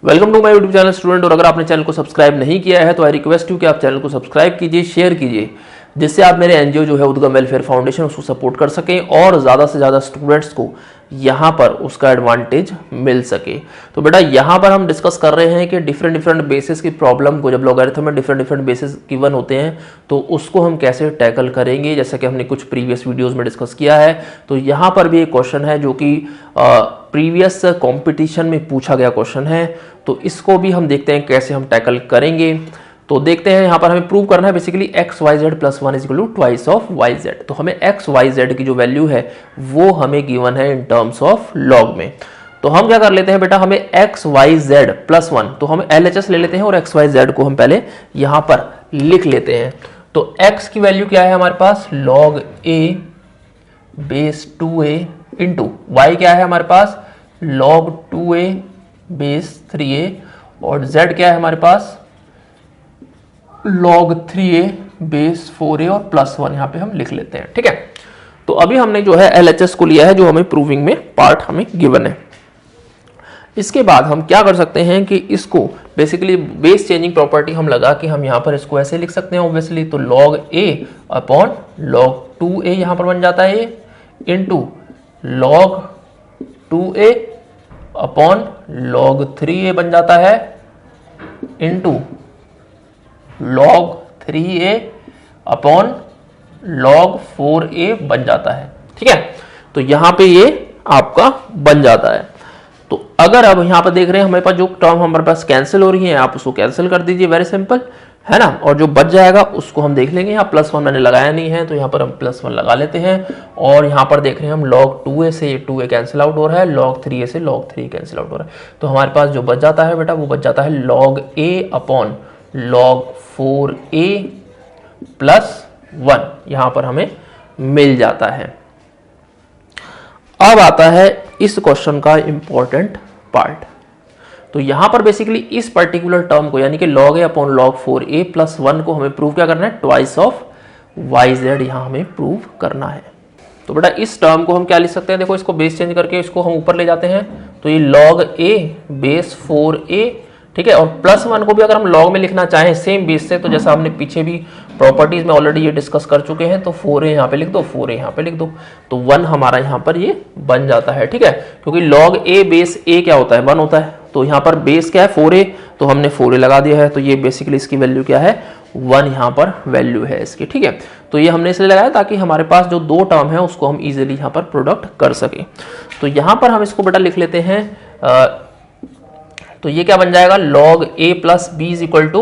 Welcome to my YouTube channel student. और अगर आपने चैनल को सब्सक्राइब नहीं किया है तो आई रिक्वेस्ट यू कि आप चैनल को सब्सक्राइब कीजिए, शेयर कीजिए, जिससे आप मेरे एनजीओ जो है उद्गम वेलफेयर फाउंडेशन उसको सपोर्ट कर सकें और ज़्यादा से ज़्यादा स्टूडेंट्स को यहाँ पर उसका एडवांटेज मिल सके। तो बेटा यहाँ पर हम डिस्कस कर रहे हैं कि डिफरेंट बेसिस की प्रॉब्लम को, जब लॉगरिथम में डिफरेंट बेसिस गिवन होते हैं तो उसको हम कैसे टैकल करेंगे, जैसा कि हमने कुछ प्रीवियस वीडियोस में डिस्कस किया है। तो यहाँ पर भी एक क्वेश्चन है जो कि प्रीवियस कंपटीशन में पूछा गया क्वेश्चन है, तो इसको भी हम देखते हैं कैसे हम टैकल करेंगे। तो देखते हैं, यहाँ पर हमें प्रूव करना है basically X Y Z plus one is equal to twice of Y Z. तो हमें एक्स वाई जेड की जो वैल्यू है वो हमें गिवन है इन टर्म्स ऑफ लॉग में। तो हम क्या कर लेते हैं बेटा, हमें X Y Z plus one, तो हम LHS ले लेते हैं और एक्स वाई जेड को हम पहले यहाँ पर लिख लेते हैं। तो एक्स की वैल्यू क्या है हमारे पास, लॉग ए बेस 2a इंटू वाई क्या है हमारे पास, लॉग 2a बेस 3a, और z क्या है हमारे पास, log 3a बेस 4a और प्लस 1 यहां पे हम लिख लेते हैं। ठीक है, तो अभी हमने जो है LHS को लिया है जो हमें प्रूविंग में पार्ट हमें गिवन है। इसके बाद हम क्या कर सकते हैं कि इसको बेसिकली बेस चेंजिंग प्रॉपर्टी हम लगा कि हम यहां पर इसको ऐसे लिख सकते हैं ऑब्वियसली। तो log a upon log 2a यहां पर बन जाता है into log 2a upon log 3a बन जाता है into log 3a upon log 4a बन जाता है। ठीक है, तो यहां पे ये आपका बन जाता है। तो अगर अब यहां पर देख रहे हैं हमारे पास जो टर्म हमारे पास कैंसिल हो रही है, आप उसको कैंसिल कर दीजिए, वेरी सिंपल है ना। और जो बच जाएगा उसको हम देख लेंगे। यहाँ प्लस वन मैंने लगाया नहीं है तो यहाँ पर हम प्लस वन लगा लेते हैं। और यहाँ पर देख रहे हैं हम log 2a से 2a कैंसिल आउट हो रहा है, log 3a से log 3 कैंसिल आउट हो रहा है। तो हमारे पास जो बच जाता है बेटा वो बच जाता है log a upon log 4a plus 1 यहाँ पर हमें मिल जाता है। अब आता है इस क्वेश्चन का इंपॉर्टेंट पार्ट। तो यहां पर बेसिकली इस पर्टिकुलर टर्म को यानी कि log a upon log 4a plus 1 को हमें प्रूव क्या करना है, ट्वाइस ऑफ वाई जेड यहां हमें प्रूव करना है। तो बेटा इस टर्म को हम क्या लिख सकते हैं, देखो इसको बेस चेंज करके इसको हम ऊपर ले जाते हैं। तो ये log a बेस 4a, ठीक है, और प्लस 1 को भी अगर हम log में लिखना चाहें सेम बेस से, तो जैसा हमने पीछे भी प्रॉपर्टीज में ऑलरेडी ये डिस्कस कर चुके हैं, तो 4a यहाँ पे लिख दो, 4a यहाँ पे लिख दो, तो 1 हमारा यहाँ पर ये बन जाता है। ठीक है, क्योंकि log a बेस a क्या होता है, 1 होता है। तो यहाँ पर बेस क्या है 4a, तो हमने 4a लगा दिया है। तो ये बेसिकली इसकी वैल्यू क्या है, 1 यहाँ पर वैल्यू है इसकी। ठीक है, तो ये हमने इसलिए लगाया ताकि हमारे पास जो दो टर्म है उसको हम इजिली यहाँ पर प्रोडक्ट कर सके। तो यहाँ पर हम इसको बेटा लिख लेते हैं। तो ये क्या बन जाएगा, log a plus B is equal to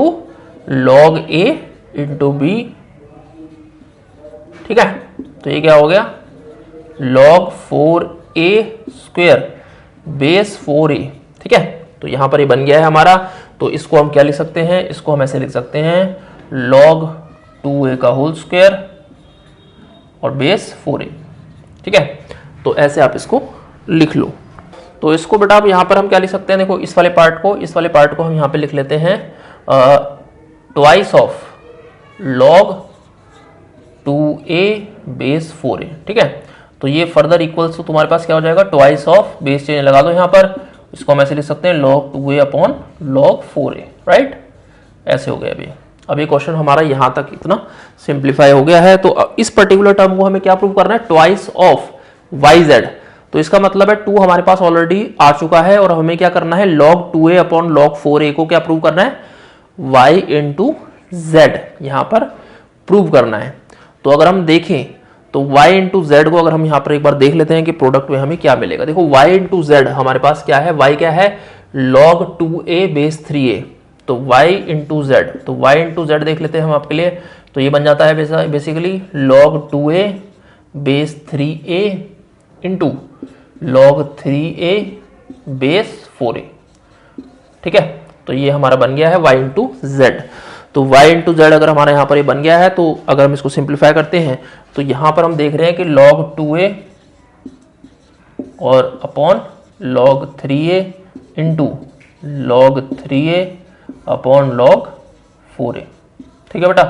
log a into B. ठीक है, तो ये क्या हो गया, log 4a square base 4a। ठीक है, तो यहां पर ये बन गया है हमारा। तो इसको हम क्या लिख सकते हैं, इसको हम ऐसे लिख सकते हैं log 2a का होल स्क्वायर और बेस 4a। ठीक है, तो ऐसे आप इसको लिख लो। तो इसको बेटा अब यहाँ पर हम क्या लिख सकते हैं, देखो इस वाले पार्ट को हम यहाँ पे लिख लेते हैं twice of log 2a base 4a। ठीक है, तो ये फर्दर इक्वल्स तो तुम्हारे पास क्या हो जाएगा, ट्वाइस ऑफ बेस चेंज लगा दो यहाँ पर, इसको हम ऐसे लिख सकते हैं log 2a upon log 4a। Right, ऐसे हो गया। अभी क्वेश्चन हमारा यहाँ तक इतना सिंप्लीफाई हो गया है। तो इस पर्टिकुलर टर्म को हमें क्या प्रूव करना है, ट्वाइस ऑफ वाई जेड। तो इसका मतलब है 2 हमारे पास ऑलरेडी आ चुका है और हमें क्या करना है, log 2a upon log 4a को क्या प्रूव करना है, y इंटू जेड यहां पर प्रूव करना है। तो अगर हम देखें तो y इंटू जेड को अगर हम यहां पर एक बार देख लेते हैं कि प्रोडक्ट में हमें क्या मिलेगा। देखो y इंटू जेड हमारे पास क्या है, y क्या है, log 2a बेस 3a। तो y इंटू जेड, तो y इंटू जेड देख लेते हैं हम आपके लिए। तो ये बन जाता है basically log 2a base 3a into log 3a base 4a। ठीक है, तो ये हमारा बन गया है y इंटू जेड। तो y इंटू जेड अगर हमारा यहाँ पर ये बन गया है, तो अगर हम इसको सिंप्लीफाई करते हैं तो यहाँ पर हम देख रहे हैं कि log 2a और upon log 3a into log 3a upon log 4a। ठीक है बेटा,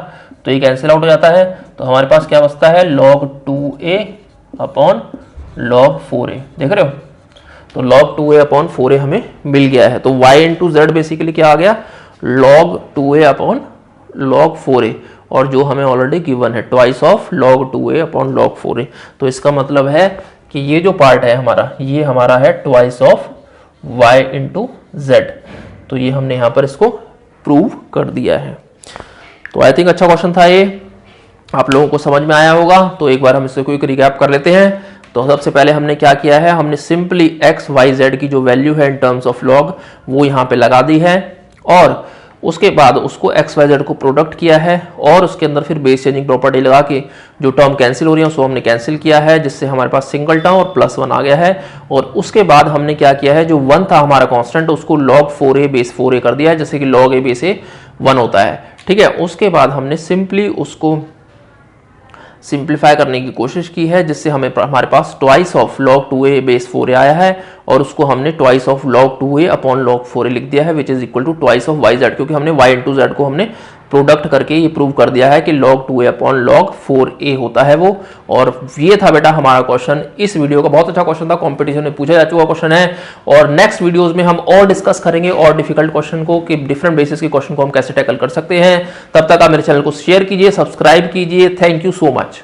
तो ये कैंसिल आउट हो जाता है। तो हमारे पास क्या बचता है, log 2a upon log 4a। देख रहे हो, तो log 2a अपॉन 4a हमें मिल गया है। तो y इंटू जेड बेसिकली क्या आ गया, log 2a upon log 4a, और जो हमें ऑलरेडी गिवन है twice of log 2a upon log 4a। तो इसका मतलब है कि ये जो पार्ट है हमारा, ये हमारा है twice of y into Z. तो ये हमने यहां पर इसको प्रूव कर दिया है। तो आई थिंक अच्छा क्वेश्चन था ये, आप लोगों को समझ में आया होगा। तो एक बार हम इससे क्विक रिकैप कर लेते हैं। तो सबसे पहले हमने क्या किया है, हमने सिंपली एक्स वाई जेड की जो वैल्यू है इन टर्म्स ऑफ लॉग वो यहाँ पे लगा दी है, और उसके बाद उसको एक्स वाई जेड को प्रोडक्ट किया है, और उसके अंदर फिर बेस चेंजिंग प्रॉपर्टी लगा के जो टर्म कैंसिल हो रही है उसको हमने कैंसिल किया है, जिससे हमारे पास सिंगल टर्म और +1 आ गया है। और उसके बाद हमने क्या किया है, जो 1 था हमारा कांस्टेंट उसको log 4a बेस 4a कर दिया है, जैसे कि log a बेस a 1 होता है, ठीक है। उसके बाद हमने सिंपली उसको सिंप्लीफाई करने की कोशिश की है, जिससे हमारे पास twice of log 2a base 4a आया है, और उसको हमने twice of log 2a upon log 4a लिख दिया है, which is equal to twice of Y Z, क्योंकि हमने y इंटू जेड को हमने प्रोडक्ट करके ये प्रूव कर दिया है कि log 2a upon log 4a होता है वो। और ये था बेटा हमारा क्वेश्चन इस वीडियो का, बहुत अच्छा क्वेश्चन था, कंपटीशन में पूछा जा चुका क्वेश्चन है। और नेक्स्ट वीडियोस में हम और डिस्कस करेंगे और डिफिकल्ट क्वेश्चन को, कि डिफरेंट बेसिस के क्वेश्चन को हम कैसे टैकल कर सकते हैं। तब तक आप मेरे चैनल को शेयर कीजिए, सब्सक्राइब कीजिए। Thank you so much.